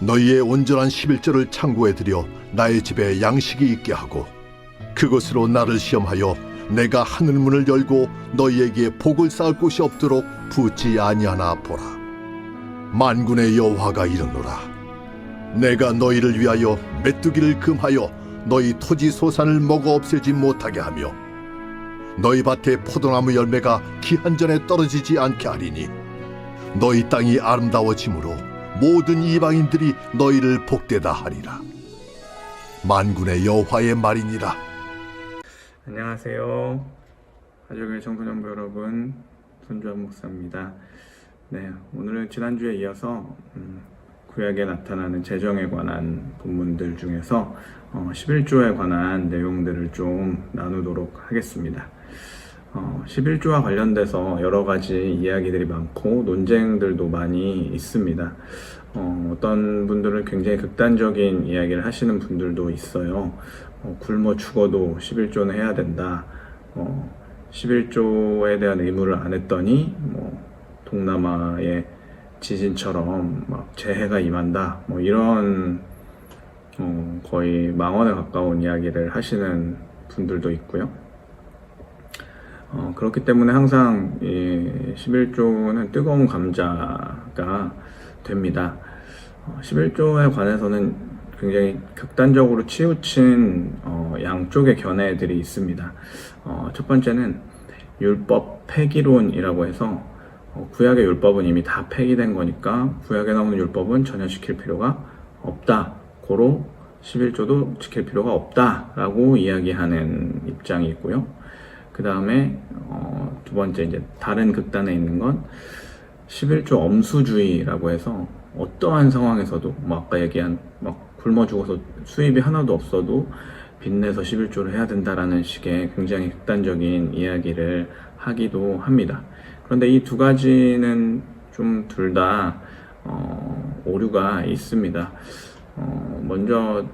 너희의 온전한 11조를 창고에 들여 나의 집에 양식이 있게 하고 그것으로 나를 시험하여 내가 하늘문을 열고 너희에게 복을 쌓을 곳이 없도록 붙지 아니하나 보라. 만군의 여호와가 이르노라. 내가 너희를 위하여 메뚜기를 금하여 너희 토지 소산을 먹어 없애지 못하게 하며 너희 밭에 포도나무 열매가 기한 전에 떨어지지 않게 하리니 너희 땅이 아름다워짐으로 모든 이방인들이 너희를 복되다 하리라. 만군의 여호와의 말이니라. 안녕하세요. 가족의 청소년부 여러분, 손주환 목사입니다. 네, 오늘은 지난주에 이어서 구약에 나타나는 재정에 관한 본문들 중에서 11조에 관한 내용들을 좀 나누도록 하겠습니다. 11조와 관련돼서 여러 가지 이야기들이 많고 논쟁들도 많이 있습니다. 어떤 분들은 굉장히 극단적인 이야기를 하시는 분들도 있어요. 굶어 죽어도 11조는 해야 된다. 11조에 대한 의무를 안 했더니 동남아의 지진처럼 막 재해가 임한다. 이런 거의 망언에 가까운 이야기를 하시는 분들도 있고요. 그렇기 때문에 항상 이 11조는 뜨거운 감자가 됩니다. 11조에 관해서는 굉장히 극단적으로 치우친 양쪽의 견해들이 있습니다. 첫 번째는 율법 폐기론이라고 해서 구약의 율법은 이미 다 폐기된 거니까 구약에 나오는 율법은 전혀 지킬 필요가 없다. 고로 11조도 지킬 필요가 없다라고 이야기하는 입장이 있고요. 그 다음에 두 번째 이제 다른 극단에 있는 건 11조 엄수주의라고 해서 어떠한 상황에서도 아까 얘기한 굶어 죽어서 수입이 하나도 없어도 빚내서 11조를 해야 된다라는 식의 굉장히 극단적인 이야기를 하기도 합니다. 그런데 이 두 가지는 좀 둘 다 오류가 있습니다. 먼저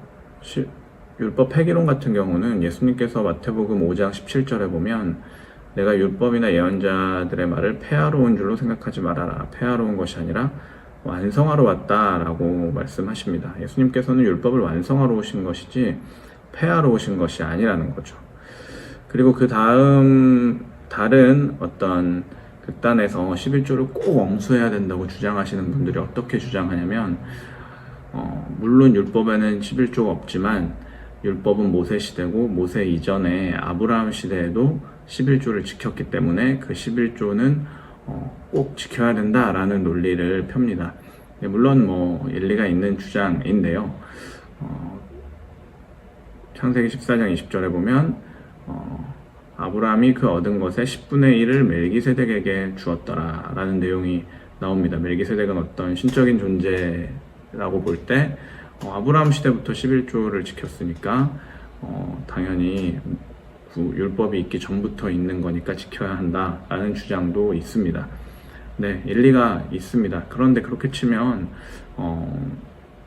율법 폐기론 같은 경우는 예수님께서 마태복음 5장 17절에 보면 내가 율법이나 예언자들의 말을 폐하러 온 줄로 생각하지 말아라. 폐하러 온 것이 아니라 완성하러 왔다라고 말씀하십니다. 예수님께서는 율법을 완성하러 오신 것이지 폐하러 오신 것이 아니라는 거죠. 그리고 그 다음 다른 어떤 극단에서 11조를 꼭 엄수해야 된다고 주장하시는 분들이 어떻게 주장하냐면 물론 율법에는 11조가 없지만 율법은 모세 시대고 모세 이전에 아브라함 시대에도 11조를 지켰기 때문에 그 11조는 꼭 지켜야 된다라는 논리를 펴니다. 물론 일리가 있는 주장인데요. 창세기 14장 20절에 보면 아브라함이 그 얻은 것의 10분의 1을 멜기세덱에게 주었더라 라는 내용이 나옵니다. 멜기세덱은 어떤 신적인 존재라고 볼 때 아브라함 시대부터 11조를 지켰으니까 당연히 율법이 있기 전부터 있는 거니까 지켜야 한다라는 주장도 있습니다. 네, 일리가 있습니다. 그런데 그렇게 치면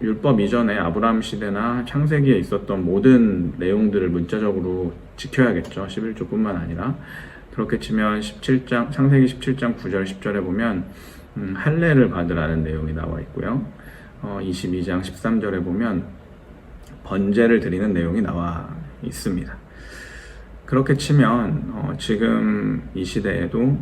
율법 이전에 아브라함 시대나 창세기에 있었던 모든 내용들을 문자적으로 지켜야겠죠. 11조뿐만 아니라. 그렇게 치면 창세기 17장 9절 10절에 보면 할례를 받으라는 내용이 나와 있고요. 22장 13절에 보면 번제를 드리는 내용이 나와 있습니다. 그렇게 치면 지금 이 시대에도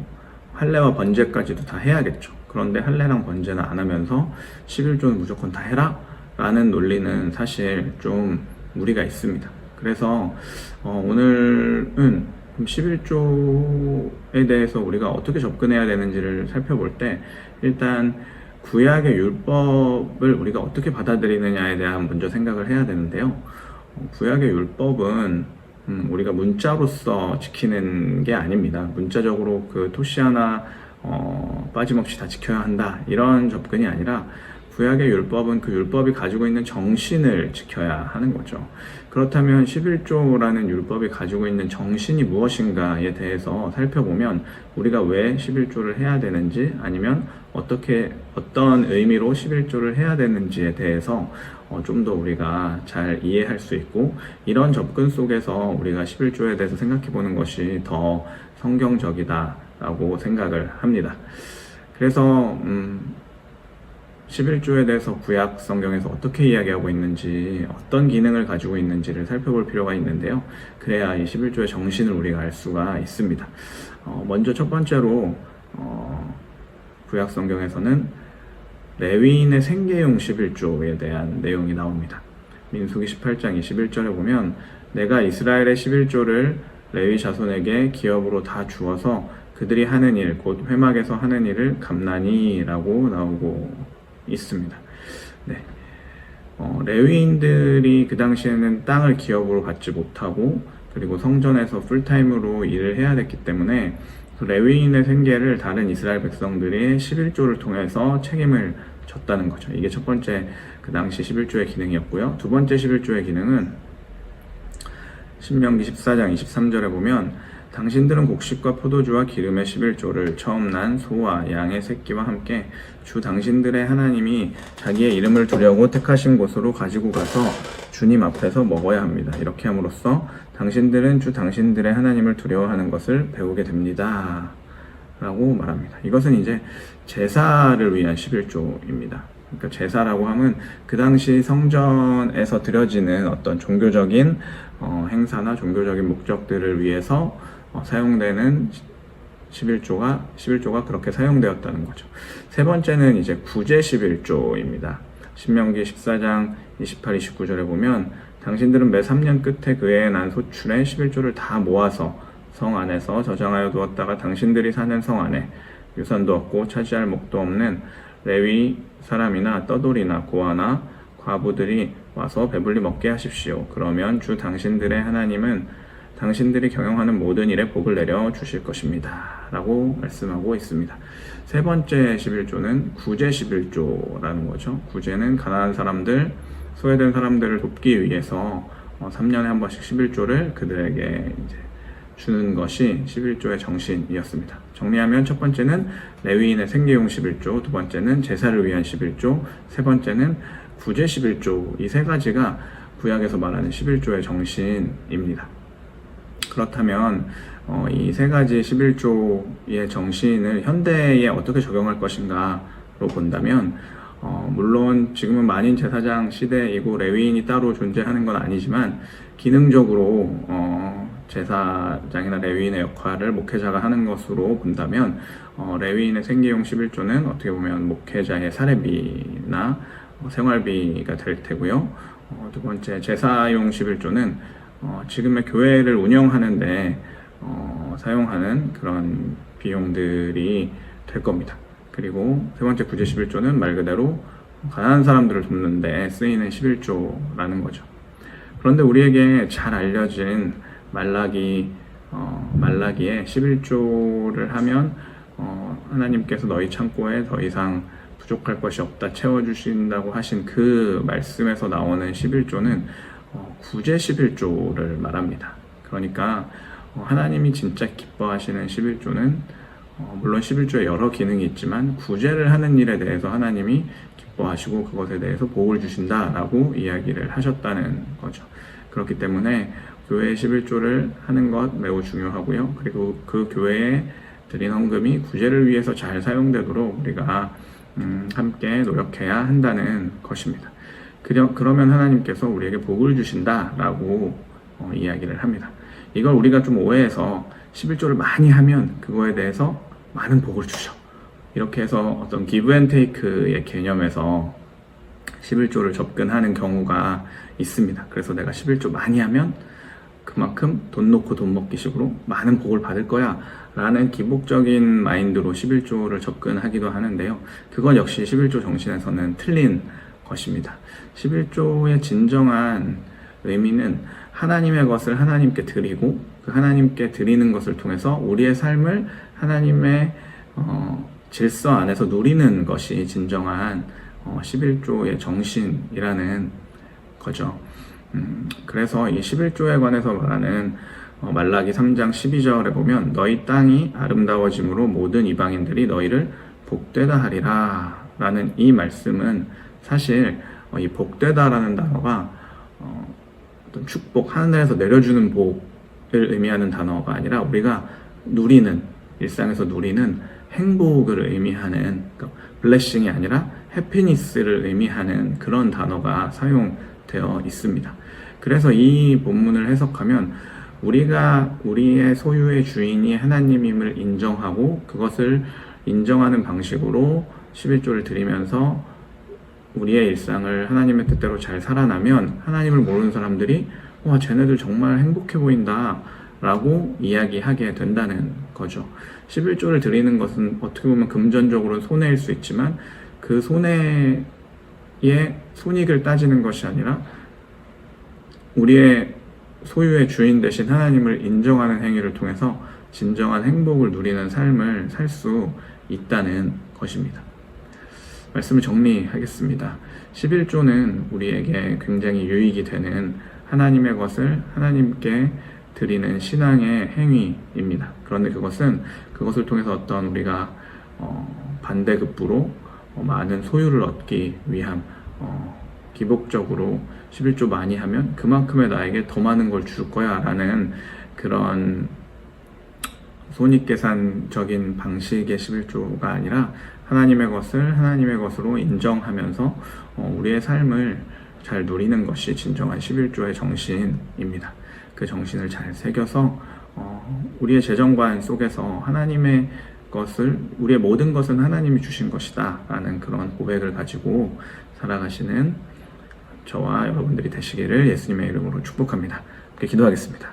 할례와 번제까지도 다 해야겠죠. 그런데 할례랑 번제는 안 하면서 11조는 무조건 다 해라 라는 논리는 사실 좀 무리가 있습니다. 그래서 오늘은 11조에 대해서 우리가 어떻게 접근해야 되는지를 살펴볼 때 일단 구약의 율법을 우리가 어떻게 받아들이느냐에 대한 먼저 생각을 해야 되는데요. 구약의 율법은 우리가 문자로서 지키는 게 아닙니다. 문자적으로 그 토시 하나 빠짐없이 다 지켜야 한다 이런 접근이 아니라 구약의 율법은 그 율법이 가지고 있는 정신을 지켜야 하는 거죠. 그렇다면 11조라는 율법이 가지고 있는 정신이 무엇인가에 대해서 살펴보면 우리가 왜 11조를 해야 되는지 아니면 어떤 의미로 11조를 해야 되는지에 대해서 좀 더 우리가 잘 이해할 수 있고 이런 접근 속에서 우리가 11조에 대해서 생각해 보는 것이 더 성경적이다라고 생각을 합니다. 그래서 11조에 대해서 구약 성경에서 어떻게 이야기하고 있는지, 어떤 기능을 가지고 있는지를 살펴볼 필요가 있는데요. 그래야 이 11조의 정신을 우리가 알 수가 있습니다. 먼저 첫 번째로 구약 성경에서는 레위인의 생계용 11조에 대한 내용이 나옵니다. 민수기 18장 21절에 보면 내가 이스라엘의 11조를 레위 자손에게 기업으로 다 주어서 그들이 하는 일, 곧 회막에서 하는 일을 갚나니 라고 나오고 있습니다. 네. 레위인들이 그 당시에는 땅을 기업으로 받지 못하고 그리고 성전에서 풀타임으로 일을 해야 됐기 때문에 그 레위인의 생계를 다른 이스라엘 백성들이 11조를 통해서 책임을 졌다는 거죠. 이게 첫 번째 그 당시 11조의 기능이었고요. 두 번째 11조의 기능은 신명기 14장 23절에 보면 당신들은 곡식과 포도주와 기름의 11조를 처음 난 소와 양의 새끼와 함께 주 당신들의 하나님이 자기의 이름을 두려고 택하신 곳으로 가지고 가서 주님 앞에서 먹어야 합니다. 이렇게 함으로써 당신들은 주 당신들의 하나님을 두려워하는 것을 배우게 됩니다. 라고 말합니다. 이것은 이제 제사를 위한 11조입니다. 그러니까 제사라고 하면 그 당시 성전에서 드려지는 어떤 종교적인 행사나 종교적인 목적들을 위해서 사용되는 11조가 그렇게 사용되었다는 거죠. 세 번째는 이제 구제 11조입니다. 신명기 14장 28, 29절에 보면 당신들은 매 3년 끝에 그 해에 난 소출의 11조를 다 모아서 성 안에서 저장하여 두었다가 당신들이 사는 성 안에 유산도 없고 차지할 목도 없는 레위 사람이나 떠돌이나 고아나 과부들이 와서 배불리 먹게 하십시오. 그러면 주 당신들의 하나님은 당신들이 경영하는 모든 일에 복을 내려 주실 것입니다. 라고 말씀하고 있습니다. 세 번째 11조는 구제 11조라는 거죠. 구제는 가난한 사람들, 소외된 사람들을 돕기 위해서 3년에 한 번씩 11조를 그들에게 이제 주는 것이 11조의 정신이었습니다. 정리하면 첫 번째는 레위인의 생계용 11조, 두 번째는 제사를 위한 11조, 세 번째는 구제 11조. 이 세 가지가 구약에서 말하는 11조의 정신입니다. 그렇다면 이 세 가지 11조의 정신을 현대에 어떻게 적용할 것인가로 본다면 물론 지금은 만인 제사장 시대이고 레위인이 따로 존재하는 건 아니지만 기능적으로 제사장이나 레위인의 역할을 목회자가 하는 것으로 본다면 레위인의 생계용 11조는 어떻게 보면 목회자의 사례비나 생활비가 될 테고요. 두 번째 제사용 11조는 지금의 교회를 운영하는데 사용하는 그런 비용들이 될 겁니다. 그리고 세 번째 구제 11조는 말 그대로 가난한 사람들을 돕는 데 쓰이는 11조라는 거죠. 그런데 우리에게 잘 알려진 말라기에 11조를 하면 하나님께서 너희 창고에 더 이상 부족할 것이 없다 채워주신다고 하신 그 말씀에서 나오는 11조는 구제 11조를 말합니다. 그러니까 하나님이 진짜 기뻐하시는 11조는 물론 11조에 여러 기능이 있지만 구제를 하는 일에 대해서 하나님이 기뻐하시고 그것에 대해서 복을 주신다라고 이야기를 하셨다는 거죠. 그렇기 때문에 교회의 11조를 하는 것 매우 중요하고요. 그리고 그 교회에 드린 헌금이 구제를 위해서 잘 사용되도록 우리가 함께 노력해야 한다는 것입니다. 그러면 하나님께서 우리에게 복을 주신다라고 이야기를 합니다. 이걸 우리가 좀 오해해서 11조를 많이 하면 그거에 대해서 많은 복을 주셔. 이렇게 해서 어떤 기브 앤 테이크의 개념에서 11조를 접근하는 경우가 있습니다. 그래서 내가 11조 많이 하면 그만큼 돈 놓고 돈 먹기식으로 많은 복을 받을 거야 라는 기복적인 마인드로 11조를 접근하기도 하는데요. 그건 역시 11조 정신에서는 틀린 것입니다. 11조의 진정한 의미는 하나님의 것을 하나님께 드리고 그 하나님께 드리는 것을 통해서 우리의 삶을 하나님의 질서 안에서 누리는 것이 진정한 11조의 정신이라는 거죠. 그래서 이 11조에 관해서 말하는 말라기 3장 12절에 보면 너희 땅이 아름다워짐으로 모든 이방인들이 너희를 복되다 하리라 라는 이 말씀은 사실 이 복되다라는 단어가 어떤 축복, 하늘에서 내려주는 복을 의미하는 단어가 아니라 우리가 누리는, 일상에서 누리는 행복을 의미하는, 그러니까 블레싱이 아니라 해피니스를 의미하는 그런 단어가 사용되어 있습니다. 그래서 이 본문을 해석하면 우리가 우리의 소유의 주인이 하나님임을 인정하고 그것을 인정하는 방식으로 11조를 드리면서 우리의 일상을 하나님의 뜻대로 잘 살아나면 하나님을 모르는 사람들이 와, 쟤네들 정말 행복해 보인다 라고 이야기하게 된다는 거죠. 11조를 드리는 것은 어떻게 보면 금전적으로는 손해일 수 있지만 그 손해의 손익을 따지는 것이 아니라 우리의 소유의 주인 되신 하나님을 인정하는 행위를 통해서 진정한 행복을 누리는 삶을 살 수 있다는 것입니다. 말씀을 정리하겠습니다. 11조는 우리에게 굉장히 유익이 되는 하나님의 것을 하나님께 드리는 신앙의 행위입니다. 그런데 그것을 통해서 어떤 우리가 반대급부로 많은 소유를 얻기 위함, 기복적으로 11조 많이 하면 그만큼의 나에게 더 많은 걸 줄 거야 라는 그런 손익계산적인 방식의 11조가 아니라 하나님의 것을 하나님의 것으로 인정하면서 우리의 삶을 잘 누리는 것이 진정한 11조의 정신입니다. 그 정신을 잘 새겨서 우리의 재정관 속에서 하나님의 것을, 우리의 모든 것은 하나님이 주신 것이다 라는 그런 고백을 가지고 살아가시는 저와 여러분들이 되시기를 예수님의 이름으로 축복합니다. 그렇게 기도하겠습니다.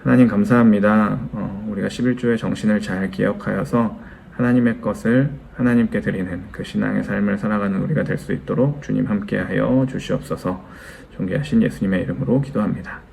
하나님 감사합니다. 우리가 11조의 정신을 잘 기억하여서 하나님의 것을 하나님께 드리는 그 신앙의 삶을 살아가는 우리가 될 수 있도록 주님 함께하여 주시옵소서. 존귀하신 예수님의 이름으로 기도합니다.